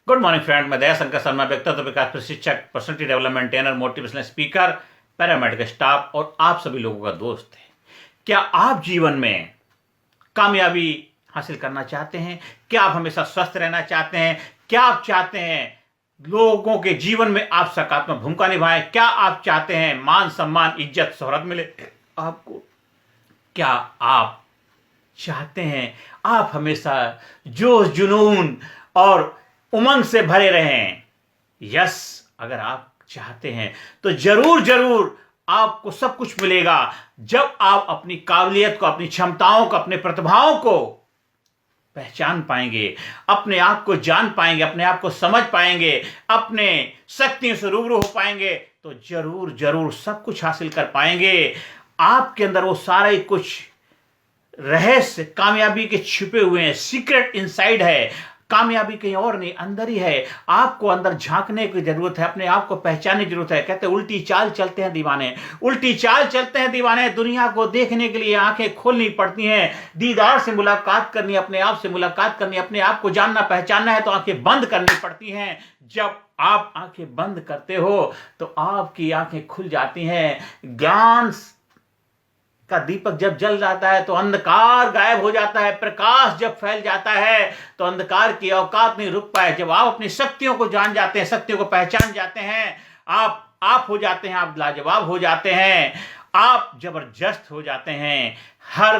Good morning friend, मैं दया शंकर शर्मा, व्यक्तित्व विकास प्रशिक्षक, personality development trainer, motivational speaker, paramedical staff और आप सभी लोगों का दोस्त है। क्या आप जीवन में कामयाबी हासिल करना चाहते हैं? क्या आप हमेशा स्वस्थ रहना चाहते हैं? क्या आप चाहते हैं लोगों के जीवन में आप सकारात्मक भूमिका निभाएं? क्या आप चाहते हैं मान सम्मान इज्जत शोहरत मिले आपको? क्या आप चाहते हैं आप हमेशा जोश जुनून और उमंग से भरे रहें? यस, अगर आप चाहते हैं तो जरूर जरूर आपको सब कुछ मिलेगा जब आप अपनी काबिलियत को, अपनी क्षमताओं को, अपने प्रतिभाओं को पहचान पाएंगे, अपने आप को जान पाएंगे, अपने आप को समझ पाएंगे, अपने शक्तियों से रूबरू हो पाएंगे, तो जरूर जरूर सब कुछ हासिल कर पाएंगे। आपके अंदर वो सारे कुछ रहस्य कामयाबी के छिपे हुए हैं, सीक्रेट इनसाइड है। कामयाबी कहीं और नहीं, अंदर ही है। आपको अंदर झांकने की जरूरत है, अपने आप को पहचानने की जरूरत है। कहते हैं उल्टी चाल चलते हैं दीवाने, उल्टी चाल चलते हैं दीवाने। दुनिया को देखने के लिए आंखें खोलनी पड़ती हैं, दीदार से मुलाकात करनी, अपने आप से मुलाकात करनी, अपने आप को जानना पहचानना है तो आंखें बंद करनी पड़ती हैं। जब आप आंखें बंद करते हो तो आपकी आंखें खुल जाती हैं। ज्ञान का दीपक जब जल जाता है तो अंधकार गायब हो जाता है। प्रकाश जब फैल जाता है तो अंधकार की औकात नहीं रुक पाए। जब आप अपनी शक्तियों को जान जाते हैं, शक्तियों को पहचान जाते हैं, आप हो जाते हैं, आप लाजवाब हो जाते हैं, आप जबरदस्त हो जाते हैं। हर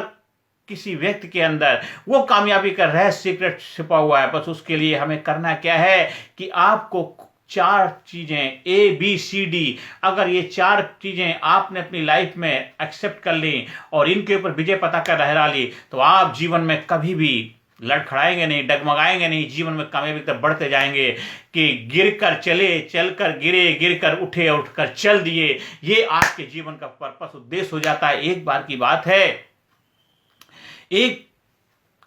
किसी व्यक्ति के अंदर वो कामयाबी का रहस्य सीक्रेट छिपा हुआ है। बस उसके लिए हमें करना क्या है कि आपको चार चीजें ABCD, अगर ये चार चीजें आपने अपनी लाइफ में एक्सेप्ट कर ली और इनके ऊपर विजय पताका लहरा ली तो आप जीवन में कभी भी लड़खड़ाएंगे नहीं, डगमगाएंगे नहीं, जीवन में कामयाबी तक बढ़ते जाएंगे। कि गिर कर चले, चलकर गिरे, गिर कर उठे, उठकर चल दिए, ये आपके जीवन का पर्पस उद्देश्य हो जाता है। एक बार की बात है, एक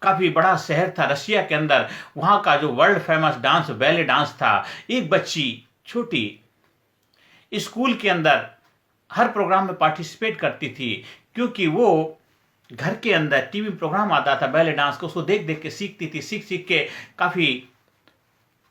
काफी बड़ा शहर था रशिया के अंदर, वहां का जो world famous dance ballet dance था। एक बच्ची छोटी स्कूल के अंदर हर प्रोग्राम में पार्टिसिपेट करती थी, क्योंकि वो घर के अंदर टीवी प्रोग्राम आता था बैले डांस को, उसको देख देख के सीखती थी। सीख सीख के काफी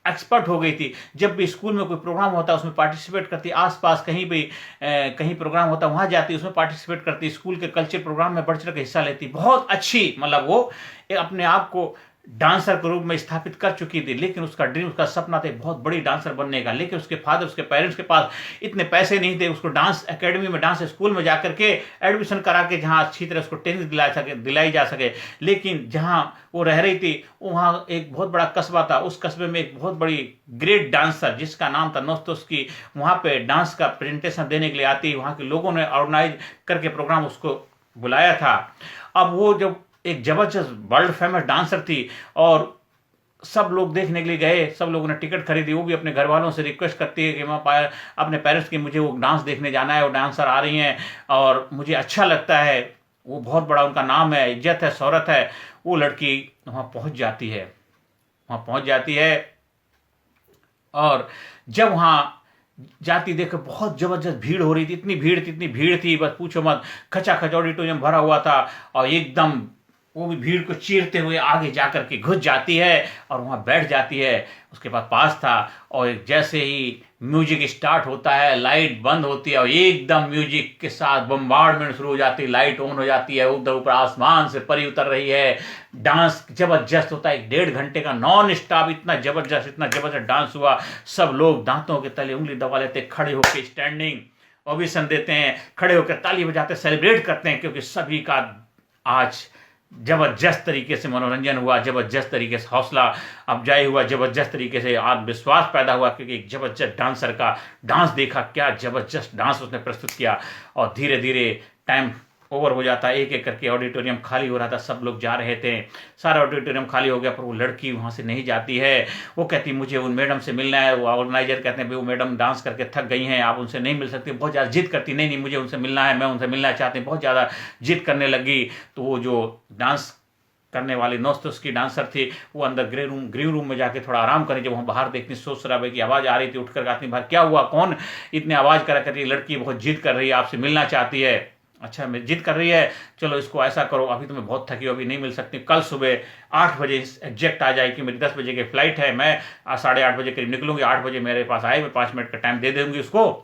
एक्सपर्ट हो गई थी। जब भी स्कूल में कोई प्रोग्राम होता उसमें पार्टिसिपेट करती, आसपास कहीं भी कहीं प्रोग्राम होता वहां जाती, उसमें पार्टिसिपेट करती, स्कूल के कल्चर प्रोग्राम में बढ़ चढ़ के हिस्सा लेती। बहुत अच्छी, मतलब वो अपने आप को डांसर के रूप में स्थापित कर चुकी थी। लेकिन उसका ड्रीम, उसका सपना था बहुत बड़ी डांसर बनने का। लेकिन उसके फादर, उसके पेरेंट्स के पास इतने पैसे नहीं थे उसको डांस एकेडमी में, डांस स्कूल में जाकर के एडमिशन करा के जहां अच्छी तरह उसको ट्रेनिंग दिलाई जा सके। लेकिन जहां वो रह रही थी वहां एक बहुत बड़ा कस्बा था, उस कस्बे में एक बहुत बड़ी ग्रेट डांसर जिसका नाम था नोस्तोस्की, वहां पे डांस का प्रेजेंटेशन देने के लिए आती। वहां के लोगों ने ऑर्गेनाइज करके प्रोग्राम उसको बुलाया था। अब वो जब एक जबरदस्त वर्ल्ड फेमस डांसर थी और सब लोग देखने के लिए गए, सब लोगों ने टिकट खरीदी। वो भी अपने घर वालों से रिक्वेस्ट करती है कि मैं अपने पेरेंट्स की, मुझे वो डांस देखने जाना है, वो डांसर आ रही हैं और मुझे अच्छा लगता है, वो बहुत बड़ा उनका नाम है, इज्जत है, शोहरत है। वो लड़की वहाँ पहुँच जाती है, वहाँ पहुँच जाती है और जब वहाँ जाती देखो बहुत जबरदस्त भीड़ हो रही थी, इतनी भीड़ थी बस पूछो मत। खचाखच ऑडिटोरियम भरा हुआ था और एकदम वो भी भीड़ को चीरते हुए आगे जाकर के घुस जाती है और वहाँ बैठ जाती है। उसके पास था और जैसे ही म्यूजिक स्टार्ट होता है, लाइट बंद होती है और एकदम म्यूजिक के साथ बम्बार्डमेंट शुरू हो जाती है, लाइट ऑन हो जाती है, उधर ऊपर आसमान से परी उतर रही है। डांस जबरदस्त होता है, 1.5 घंटे का नॉन स्टॉप, इतना जबरदस्त डांस हुआ। सब लोग दांतों के तले उंगली दबा लेते, खड़े होकर स्टैंडिंग ओवेशन देते हैं, खड़े होकर ताली बजाते, सेलिब्रेट करते हैं, क्योंकि सभी का आज जबरदस्त तरीके से मनोरंजन हुआ, जबरदस्त तरीके से हौसला अफजाई हुआ, जबरदस्त तरीके से आत्मविश्वास पैदा हुआ, क्योंकि एक जबरदस्त डांसर का डांस देखा, क्या जबरदस्त डांस उसने प्रस्तुत किया। और धीरे धीरे टाइम ओवर हो जाता, एक एक करके ऑडिटोरियम खाली हो रहा था, सब लोग जा रहे थे, सारा ऑडिटोरियम खाली हो गया, पर वो लड़की वहाँ से नहीं जाती है। वो कहती मुझे उन मैडम से मिलना है। वो ऑर्गेनाइजर कहते हैं वो मैडम डांस करके थक गई हैं, आप उनसे नहीं मिल सकती। बहुत ज़्यादा जिद करती, नहीं मुझे उनसे मिलना है, मैं उनसे मिलना चाहती हूँ, बहुत ज़्यादा जिद करने लगी। तो वो जो डांस करने वाली नोस्तोस की डांसर थी, वो अंदर ग्रीन रूम में जाके थोड़ा आराम करें। जब वहाँ बाहर देखनी, सोच शराबे की आवाज़ आ रही थी, उठकर आती, बाहर क्या हुआ, कौन इतने आवाज़ करा करती, लड़की बहुत जिद कर रही है, आपसे मिलना चाहती है। अच्छा मैं जिद कर रही है, चलो इसको ऐसा करो, अभी तो मैं बहुत थकी हूँ, अभी नहीं मिल सकती, कल सुबह 8 बजे एग्जैक्ट आ जाएगी, मेरी 10 बजे की फ्लाइट है, मैं 8:30 बजे करीब निकलूंगी, 8 बजे मेरे पास आए, मैं 5 मिनट का टाइम दे दूंगी उसको।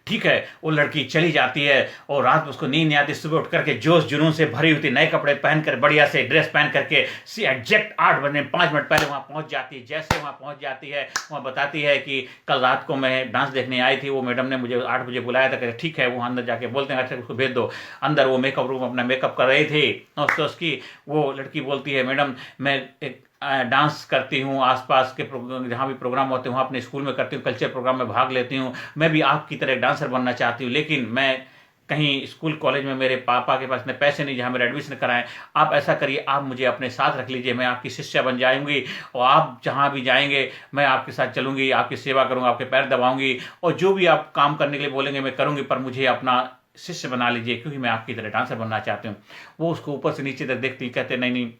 ठीक है, वो लड़की चली जाती है और रात में उसको नींद नहीं आती, सुबह उठ करके जोश जुनून से भरी हुई नए कपड़े पहनकर बढ़िया से ड्रेस पहन करके एग्जैक्ट 8 बजे 5 मिनट पहले वहां पहुंच जाती है। जैसे वहां पहुंच जाती है, वहां बताती है कि कल रात को मैं डांस देखने आई थी, वो मैडम ने मुझे 8 बजे बुलाया था। कहते ठीक है, वो अंदर जाके बोलते हैं अच्छा उसको भेज दो। अंदर वो मेकअप रूम अपना मेकअप कर रही थी, तो उसकी वो लड़की बोलती है मैडम मैं एक डांस करती हूँ, आसपास के जहाँ भी प्रोग्राम होते हैं वहाँ अपने स्कूल में करती हूँ, कल्चर प्रोग्राम में भाग लेती हूँ, मैं भी आपकी तरह डांसर बनना चाहती हूँ, लेकिन मैं कहीं स्कूल कॉलेज में मेरे पापा के पास इतने पैसे नहीं जहाँ मेरे एडमिशन कराएं। आप ऐसा करिए, आप मुझे अपने साथ रख लीजिए, मैं आपकी शिष्या बन जाऊंगी और आप जहाँ भी जाएंगे मैं आपके साथ चलूंगी, आपकी सेवा करूंगा, आपके पैर दबाऊंगी और जो भी आप काम करने के लिए बोलेंगे मैं करूंगी, पर मुझे अपना शिष्य बना लीजिए क्योंकि मैं आपकी तरह डांसर बनना चाहती हूँ। वो उसको ऊपर से नीचे तक देखती, कहते नहीं नहीं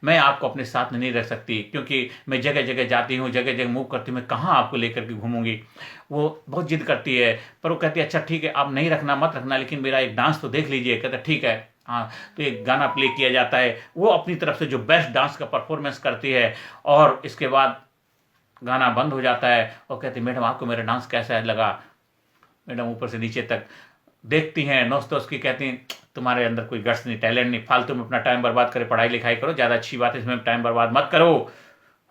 मैं आपको अपने साथ में नहीं रख सकती क्योंकि मैं जगह जगह जाती हूँ, जगह जगह मूव करती हूँ, मैं कहाँ आपको लेकर के घूमूंगी। वो बहुत जिद करती है, पर वो कहती है अच्छा ठीक है आप नहीं रखना मत रखना, लेकिन मेरा एक डांस तो देख लीजिए। कहता ठीक है हाँ, तो एक गाना प्ले किया जाता है, वो अपनी तरफ से जो बेस्ट डांस का परफॉर्मेंस करती है और इसके बाद गाना बंद हो जाता है और कहती मैडम आपको मेरा डांस कैसा लगा। मैडम ऊपर से नीचे तक देखती हैं, नौस दोस्त की, कहती हैं तुम्हारे अंदर कोई गट्स नहीं, टैलेंट नहीं, फालतू में अपना टाइम बर्बाद करे, पढ़ाई लिखाई करो, ज़्यादा अच्छी बात है, इसमें टाइम बर्बाद मत करो।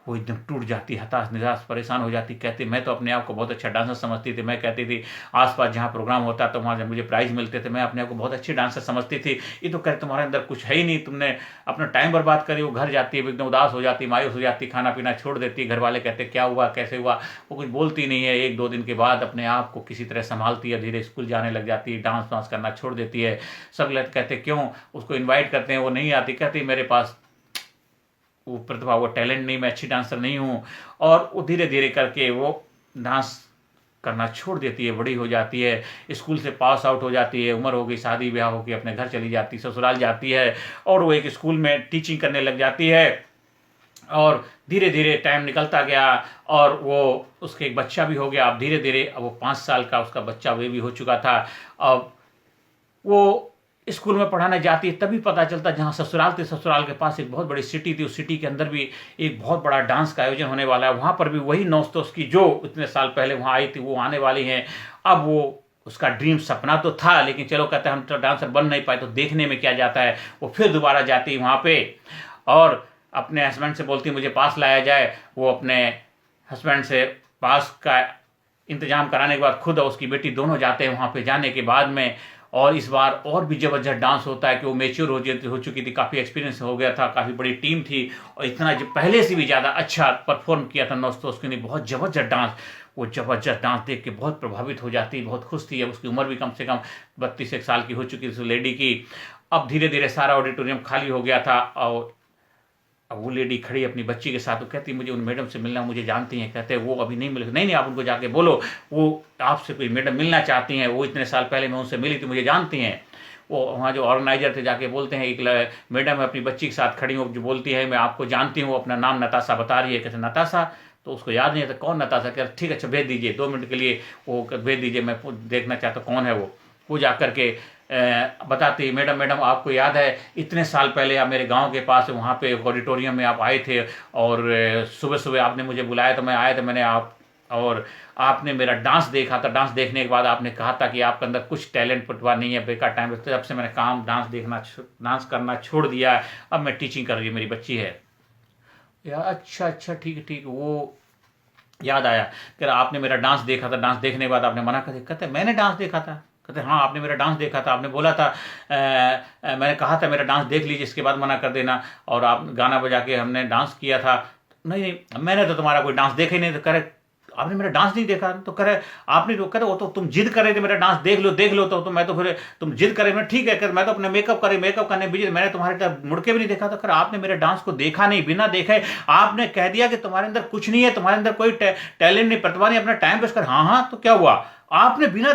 वो एकदम टूट जाती, हताश निराश परेशान हो जाती, कहती मैं तो अपने आप को बहुत अच्छा डांसर समझती थी, मैं कहती थी आसपास जहाँ प्रोग्राम होता तो वहाँ जब मुझे प्राइज मिलते थे मैं अपने आप को बहुत अच्छी डांसर समझती थी। ये तो कहते तुम्हारे अंदर कुछ है ही नहीं, तुमने अपना टाइम बर्बाद करी। वो घर जाती है एकदम उदास हो जाती, मायूस हो जाती, खाना पीना छोड़ देती, घर वाले कहते क्या हुआ कैसे हुआ, वो कुछ बोलती नहीं है। 1-2 दिन के बाद अपने आप को किसी तरह संभालती है, धीरे स्कूल जाने लग जाती है, डांस वांस करना छोड़ देती है। सब लोग कहते क्यों, उसको इन्वाइट करते हैं वो नहीं आती, कहती मेरे पास वो प्रतिभा, वो टैलेंट नहीं, मैं अच्छी डांसर नहीं हूँ। और वो धीरे धीरे करके वो डांस करना छोड़ देती है, बड़ी हो जाती है, स्कूल से पास आउट हो जाती है, उम्र हो गई, शादी ब्याह हो गई, अपने घर चली जाती है, ससुराल जाती है और वो एक स्कूल में टीचिंग करने लग जाती है। और धीरे धीरे टाइम निकलता गया और वो उसके एक बच्चा भी हो गया। अब धीरे धीरे अब वो 5 साल का उसका बच्चा वे भी हो चुका था। अब वो स्कूल में पढ़ाने जाती है, तभी पता चलता जहाँ ससुराल थी, ससुराल के पास एक बहुत बड़ी सिटी थी, उस सिटी के अंदर भी एक बहुत बड़ा डांस का आयोजन होने वाला है। वहाँ पर भी वही नौस्तोस की जो इतने साल पहले वहाँ आई थी वो आने वाली हैं। अब वो उसका ड्रीम सपना तो था, लेकिन चलो कहते हैं हम तो डांसर बन नहीं पाए, तो देखने में क्या जाता है। वो फिर दोबारा जाती है वहाँ पे और अपने हस्बैंड से बोलती मुझे पास लाया जाए। वो अपने हस्बैंड से पास का इंतजाम कराने के बाद खुद और उसकी बेटी दोनों जाते हैं वहाँ पे। जाने के बाद में और इस बार और भी ज़बरदस्त डांस होता है कि वो मेच्योर हो चुकी थी, काफ़ी एक्सपीरियंस हो गया था, काफ़ी बड़ी टीम थी और इतना पहले से भी ज़्यादा अच्छा परफॉर्म किया था नौस्तों उसके लिए, बहुत ज़बरदस्त डांस। वो ज़बरदस्त डांस देख के बहुत प्रभावित हो जाती, बहुत खुश थी। अब उसकी उम्र भी कम से कम 32 साल की हो चुकी थी उस लेडी की। अब धीरे धीरे सारा ऑडिटोरियम खाली हो गया था और अब वो लेडी खड़ी अपनी बच्ची के साथ, वो कहती मुझे उन मैडम से मिलना, मुझे जानती हैं। कहते हैं वो अभी नहीं मिले। नहीं नहीं, आप उनको जाके बोलो, वो आपसे कोई मैडम मिलना चाहती हैं, वो इतने साल पहले मैं उनसे मिली थी, मुझे जानती हैं। वो वहाँ जो ऑर्गेनाइजर थे जाके बोलते हैं एक मैडम अपनी बच्ची के साथ खड़ी हो, जो बोलती है मैं आपको जानती हूँ, अपना नाम नताशा बता रही है। कहते नताशा, तो उसको याद नहीं है, तो कौन नताशा? कहते ठीक है अच्छा भेज दीजिए, 2 मिनट के लिए वो भेज दीजिए, मैं देखना चाहता कौन है वो जा करके बताती मैडम आपको याद है इतने साल पहले आप मेरे गांव के पास वहाँ पे ऑडिटोरियम में आप आए थे और सुबह सुबह आपने मुझे बुलाया तो मैं आया था, मैंने और आपने मेरा डांस देखा था। डांस देखने के बाद आपने कहा था कि आपके अंदर कुछ टैलेंट प्रतिभा नहीं है, बेकार टाइम। तब से मैंने डांस करना छोड़ दिया है, अब मैं टीचिंग कर रही हूँ, मेरी बच्ची है। यार अच्छा ठीक है ठीक। वो याद आया कि आपने मेरा डांस देखा था, डांस देखने के बाद आपने मना कर दिया। कहते मैंने डांस देखा था? कहते हाँ आपने मेरा डांस देखा था, आपने बोला था मैंने कहा था मेरा डांस देख लीजिए, इसके बाद मना कर देना, और आप गाना बजा के हमने डांस किया था। नहीं मैंने तो तुम्हारा कोई डांस देखा ही नहीं। तो करे आपने मेरा डांस नहीं देखा? तो करे आपने तो करे वो तो तुम जिद कर रहे थे मेरा डांस देख लो तो मैं तो फिर तुम जिद करे मैं ठीक है कर, मैं तो अपने मेकअप करने बिजी, मैंने तुम्हारे तरफ मुड़ के भी नहीं देखा। तो कर आपने मेरे डांस को देखा नहीं, बिना देखे आपने कह दिया कि तुम्हारे अंदर कुछ नहीं है, तुम्हारे अंदर कोई टैलेंट नहीं, प्रतिभा नहीं, अपना टाइम वेस्ट कर। हाँ तो क्या हुआ? आपने बिना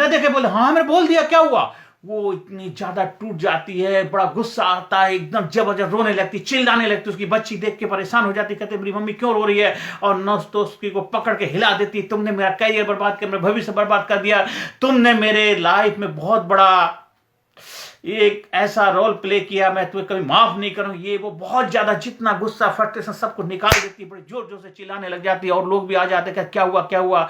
देखे बोले हाँ मैंने बोल दिया, क्या हुआ? वो इतनी ज्यादा टूट जाती है, बड़ा गुस्सा आता है, एकदम जबरदस्त रोने लगती, चिल्लाने लगती। उसकी बच्ची देख के परेशान हो जाती, कहते मेरी मम्मी क्यों रो रही है, और नर्स तो उसकी को पकड़ के हिला देती, तुमने मेरा कैरियर बर्बाद कर, मेरा भविष्य बर्बाद कर दिया, तुमने मेरे लाइफ में बहुत बड़ा एक ऐसा रोल प्ले किया, मैं तुम्हें कभी माफ नहीं करूं। ये वो बहुत ज्यादा जितना गुस्सा फ्रस्ट्रेशन सबको निकाल देती, बड़े जोर जोर से चिल्लाने लग जाती है, और लोग भी आ जाते हैं, क्या हुआ क्या हुआ।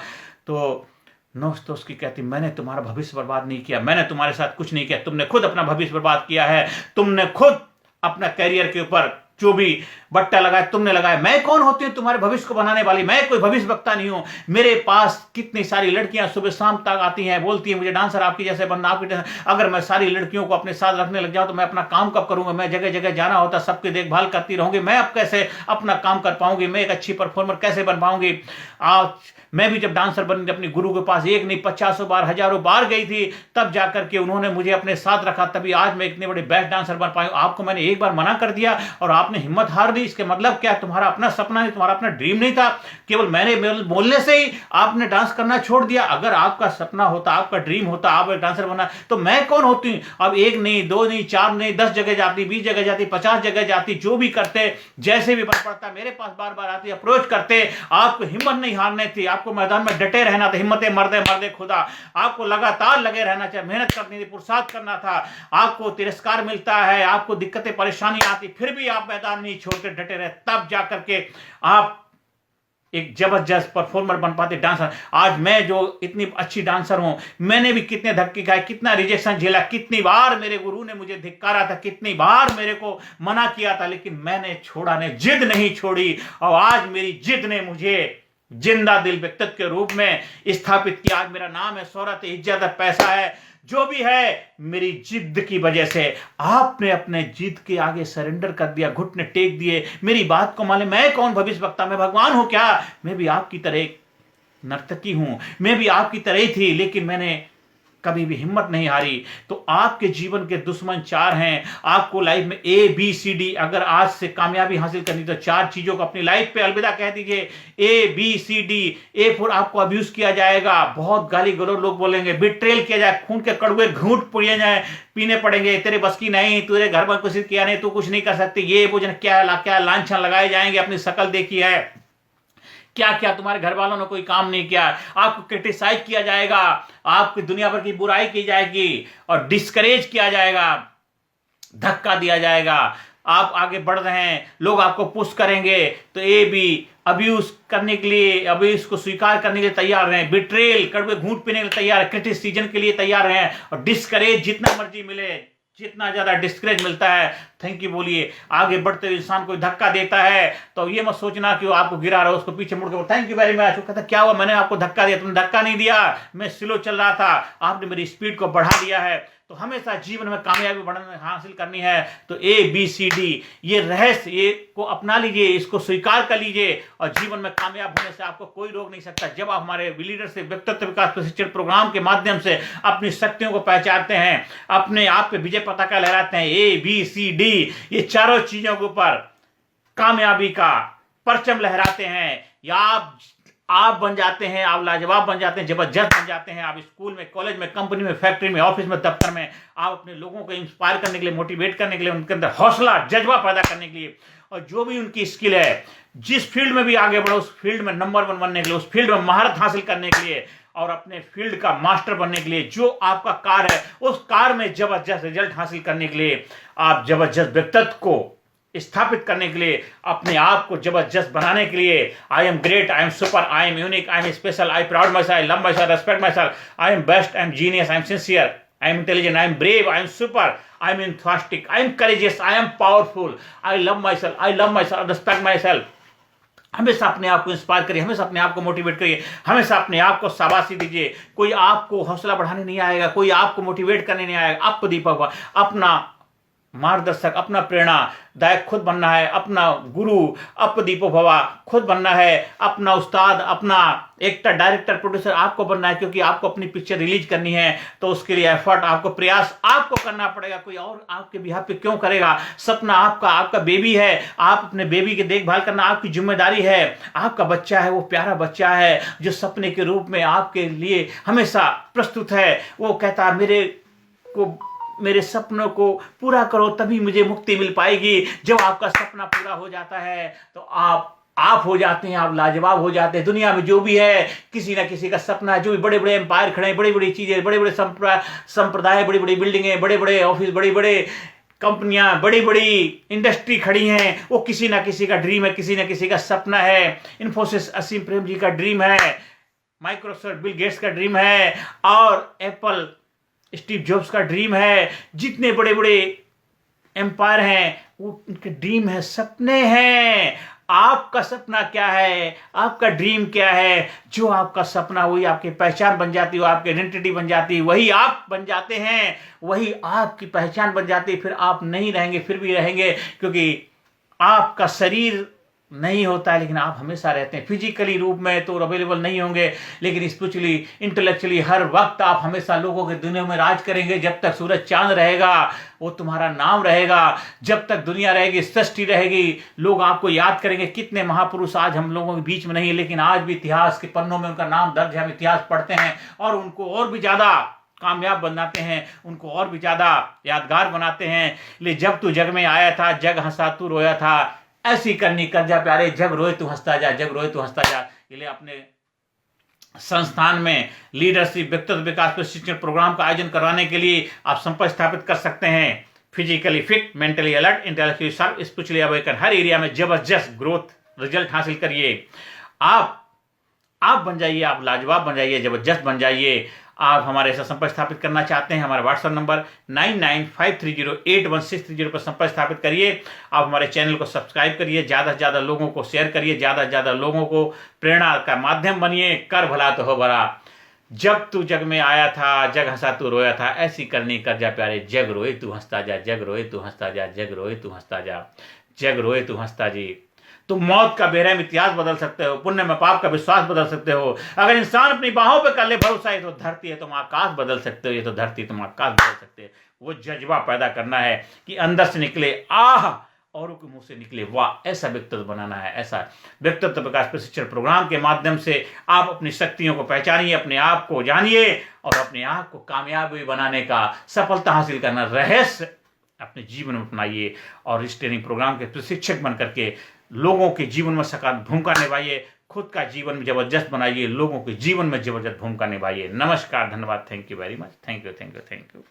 तो नौस तो उसकी कहती, मैंने तुम्हारा भविष्य बर्बाद नहीं किया, मैंने तुम्हारे साथ कुछ नहीं किया, तुमने खुद अपना भविष्य बर्बाद किया है, तुमने खुद अपना कैरियर के ऊपर जो भी बट्टा लगाया तुमने लगाया। मैं कौन होती हूं तुम्हारे भविष्य को बनाने वाली, मैं कोई भविष्य वक्ता नहीं हूं। मेरे पास कितनी सारी लड़कियां सुबह शाम तक आती हैं, बोलती हैं मुझे डांसर आपकी जैसे बनना, आपकी जैसे। अगर मैं सारी लड़कियों को अपने साथ रखने लग जाऊं तो मैं अपना काम कब करूंगा, मैं जगह जगह जाना होता, सबकी देखभाल करती रहूंगी, मैं अब कैसे अपना काम कर पाऊंगी, मैं एक अच्छी परफॉर्मर कैसे बन पाऊंगी। आज मैं भी जब डांसर बन अपने गुरु के पास एक नहीं 50 बार हजारों बार गई थी, तब जाकर के उन्होंने मुझे अपने साथ रखा, तभी आज मैं इतने बड़े बेस्ट डांसर बन पाई। आपको मैंने एक बार मना कर दिया और आपने हिम्मत हार दी, इसके मतलब क्या, तुम्हारा अपना सपना नहीं, तुम्हारा अपना ड्रीम नहीं था, केवल मैंने बोलने से ही आपने डांस करना छोड़ दिया। अगर आपका सपना होता, आपका ड्रीम होता, आप एक डांसर बनना, तो मैं कौन होती। अब एक नहीं, दो नहीं, चार नहीं, 10 जगह जाती, 20 जगह जाती, 50 जगह जाती, जो भी करते, जैसे भी बन पड़ता, मेरे पास बार बार आती, अप्रोच करते। आपको हिम्मत नहीं हारने थी, आपको मैदान में डटे रहना था, हिम्मत मर्दे मर्दे खुदा, आपको लगातार लगे रहना चाहिए, मेहनत करनी थी, पुरुषार्थ करना था। आपको तिरस्कार मिलता है, आपको दिक्कतें परेशानी आती, फिर भी आप मैदान नहीं छोड़ते, डटे रहे, तब जाकर के आप एक जबरदस्त परफॉर्मर बन पाते, डांसर। आज मैं जो इतनी अच्छी डांसर हूं, मैंने भी कितने धक्के खाए, कितना रिजेक्शन झेला, कितनी बार मेरे गुरु ने मुझे धिक्कारा था, कितनी बार मेरे को मना किया था, लेकिन मैंने छोड़ा नहीं, जिद नहीं छोड़ी। और आज मेरी जिद ने मुझे जिंदा दिल व्यक्तित्व के रूप में स्थापित किया। आज मेरा नाम है, शोहरत है, इज्जत है, पैसा है, जो भी है मेरी जिद की वजह से। आपने अपने जिद के आगे सरेंडर कर दिया, घुटने टेक दिए, मेरी बात को मान ले। मैं कौन भविष्य वक्ता, मैं भगवान हूं क्या? मैं भी आपकी तरह एक नर्तकी हूं, मैं भी आपकी तरह ही थी, लेकिन मैंने कभी भी हिम्मत नहीं हारी। तो आपके जीवन के दुश्मन 4 हैं। आपको लाइफ में ABCD अगर आज से कामयाबी हासिल करनी, तो 4 चीजों को अपनी लाइफ पे अलविदा कह दीजिए। ABCD। A फॉर आपको अब्यूज किया जाएगा, बहुत गाली गलौज लोग बोलेंगे, बिट्रेल किया जाए, खून के कड़वे घूंट पिए जाए, पीने पड़ेंगे, तेरे बस की नहीं, तेरे घर पर कुछ किया नहीं, तू कुछ नहीं कर सकती, ये वो क्या लांछन लगाए जाएंगे, अपनी शक्ल देखी है, क्या क्या तुम्हारे घर वालों ने कोई काम नहीं किया, आपको क्रिटिसाइज किया जाएगा, आपकी दुनिया भर की बुराई की जाएगी और डिस्करेज किया जाएगा, धक्का दिया जाएगा। आप आगे बढ़ रहे हैं, लोग आपको पुश करेंगे, तो ये भी अब्यूज करने के लिए, अब्यूज को स्वीकार करने के लिए तैयार रहें, बिट्रेल कड़वे घूंट पीने के लिए तैयार है, क्रिटिसिज्म के लिए तैयार हैं, और डिस्करेज जितना मर्जी मिले, जितना ज्यादा डिस्करेज मिलता है, थैंक यू बोलिए। आगे बढ़ते हुए इंसान को धक्का देता है तो ये मत सोचना कि वो आपको गिरा रहा है, उसको पीछे मुड़ के थैंक यू वेरी मच। वो कहता क्या हुआ, मैंने आपको धक्का दिया, तुमने धक्का नहीं दिया, मैं स्लो चल रहा था, आपने मेरी स्पीड को बढ़ा दिया है। तो हमेशा जीवन में कामयाबी बढ़ाने हासिल करनी है तो ABCD ये रहस्य, ये को अपना लीजिए, इसको स्वीकार कर लीजिए, और जीवन में कामयाब होने से आपको कोई रोक नहीं सकता। जब आप हमारे लीडरशिप व्यक्तित्व विकास प्रशिक्षण प्रोग्राम के माध्यम से अपनी शक्तियों को पहचानते हैं, अपने आप पे विजय पताका लहराते हैं, ABCD ये चारों चीजों के ऊपर कामयाबी का परचम लहराते हैं, या आप बन जाते हैं, आप लाजवाब बन जाते हैं, जबरदस्त बन जाते हैं। आप स्कूल में, कॉलेज में, कंपनी में, फैक्ट्री में, ऑफिस में, दफ्तर में, आप अपने लोगों को इंस्पायर करने के लिए, मोटिवेट करने के लिए, उनके अंदर हौसला जज्बा पैदा करने के लिए, और जो भी उनकी स्किल है, जिस फील्ड में भी आगे बढ़ो, उस फील्ड में नंबर 1 बनने के लिए, उस फील्ड में महारत हासिल करने के लिए, और अपने फील्ड का मास्टर बनने के लिए, जो आपका कार है उस कार में जबरदस्त रिजल्ट हासिल करने के लिए, आप जबरदस्त व्यक्तित्व को स्थापित करने के लिए, अपने आप को जबरदस्त बनाने के लिए, I am great, I am super, I am unique, I am special, I proud my self, I love my self, respect my self, I am best, I am genius, I am sincere, I am intelligent, I am brave, I am super, I am enthusiastic, I am courageous, I am powerful, I love my self, I love my self, respect my self. हमेशा अपने आप को inspire करिए, हमेशा अपने आप को motivate करिए, हमेशा अपने आप को शाबाशी दीजिए। कोई आपको हौसला बढ़ाने नहीं आएगा, कोई आपको मोटिवेट करने नहीं आएगा। आपको दीपक अपना मार्गदर्शक, अपना प्रेरणादायक खुद बनना है, अपना गुरु अपदीपो भवा खुद बनना है, अपना उस्ताद, अपना एक्टर, डायरेक्टर, प्रोड्यूसर आपको बनना है, क्योंकि आपको अपनी पिक्चर रिलीज करनी है, तो उसके लिए एफर्ट, आपको प्रयास आपको करना पड़ेगा। कोई और आपके बिहाफ पे क्यों करेगा? सपना आपका, आपका बेबी है, आप अपने बेबी की देखभाल करना आपकी जिम्मेदारी है। आपका बच्चा है, वो प्यारा बच्चा है जो सपने के रूप में आपके लिए हमेशा प्रस्तुत है। वो कहता है मेरे को, मेरे सपनों को पूरा करो, तभी मुझे मुक्ति मिल पाएगी। जब आपका सपना पूरा हो जाता है तो आप हो जाते हैं, आप लाजवाब हो जाते हैं। दुनिया में जो भी है, किसी ना किसी का सपना है। जो भी बड़े बड़े एम्पायर खड़े हैं, बड़ी बड़ी चीजें, बड़े बड़े संप्रदाय, बड़ी बड़ी बिल्डिंगें, बड़े बड़े ऑफिस, बड़ी बड़े कंपनियां, बड़ी बड़ी इंडस्ट्री खड़ी हैं, वो किसी ना किसी का ड्रीम है, किसी ना किसी का सपना है। इन्फोसिस असीम प्रेम जी का ड्रीम है, माइक्रोसॉफ्ट बिल गेट्स का ड्रीम है, और एप्पल स्टीव जॉब्स का ड्रीम है। जितने बड़े बड़े एम्पायर हैं वो उनके ड्रीम है, सपने हैं। आपका सपना क्या है? आपका ड्रीम क्या है? जो आपका सपना वही आपकी पहचान बन जाती है, आपकी आइडेंटिटी बन जाती है, वही आप बन जाते हैं, वही आपकी पहचान बन जाती है। फिर आप नहीं रहेंगे, फिर भी रहेंगे, क्योंकि आपका शरीर नहीं होता है लेकिन आप हमेशा रहते हैं। फिजिकली रूप में तो अवेलेबल नहीं होंगे, लेकिन स्पिरिचुअली, इंटेलेक्चुअली हर वक्त आप हमेशा लोगों के दुनिया में राज करेंगे। जब तक सूरज चांद रहेगा वो तुम्हारा नाम रहेगा। जब तक दुनिया रहेगी, सृष्टि रहेगी, लोग आपको याद करेंगे। कितने महापुरुष आज हम लोगों के बीच में नहीं, लेकिन आज भी इतिहास के पन्नों में उनका नाम दर्ज है। हम इतिहास पढ़ते हैं और उनको और भी ज्यादा कामयाब बनाते हैं, उनको और भी ज्यादा यादगार बनाते हैं। ले जब तू जग में आया था, जग हंसा तू रोया था, ऐसी करनी कर जा प्यारे, जग रोए तू हंसता जा, जग रोए तू हंसता जा। इसलिए अपने संस्थान में लीडरशिप व्यक्तित्व विकास प्रशिक्षण प्रोग्राम का आयोजन करवाने के लिए आप संपर्क स्थापित कर सकते हैं। Physically fit, mentally alert, intellectually sharp, spiritually awaken, हर एरिया में जबरदस्त ग्रोथ रिजल्ट हासिल करिए। आप बन जाइए, आप लाजवाब बन जाइए, जबरदस्त बन जाइए। आप हमारे साथ संपर्क स्थापित करना चाहते हैं, हमारा व्हाट्सएप नंबर 9953081630 पर संपर्क स्थापित करिए। आप हमारे चैनल को सब्सक्राइब करिए, ज़्यादा से ज़्यादा लोगों को शेयर करिए, ज़्यादा से ज़्यादा लोगों को प्रेरणा का माध्यम बनिए। कर भला तो हो भला, जब तू जग में आया था, जग हंसा तू रोया था, ऐसी करनी कर जा प्यारे, जग रोए तू हंसता जा, जग रोए तू हंसता जा, जग रोए तू हंसता जा, जग रोए तू हंसता जी। तुम मौत का बेरहम इतिहास बदल सकते हो, पुण्य में पाप का विश्वास बदल सकते हो। अगर इंसान अपनी बाहों पे कर ले भरोसा, ये तो धरती है, तुम आकाश बदल सकते हो, ये तो धरती तुम आकाश बदल सकते हो। वो जज्बा पैदा करना है कि अंदर से निकले आह, औरों के मुंह से निकले वाह। ऐसा व्यक्तित्व बनाना है। ऐसा व्यक्तित्व विकास प्रशिक्षण प्रोग्राम के माध्यम से आप अपनी शक्तियों को पहचानिए, अपने आप को जानिए और अपने आप को कामयाबी बनाने का, सफलता हासिल करना रहस्य अपने जीवन में अपनाइए। और इस ट्रेनिंग प्रोग्राम के प्रशिक्षक बन करके लोगों के जीवन में सकारात्मक भूमिका निभाइए, खुद का जीवन में जबरदस्त बनाइए, लोगों के जीवन में जबरदस्त भूमिका निभाइए। नमस्कार, धन्यवाद, thank you very much, thank you, thank you, thank you.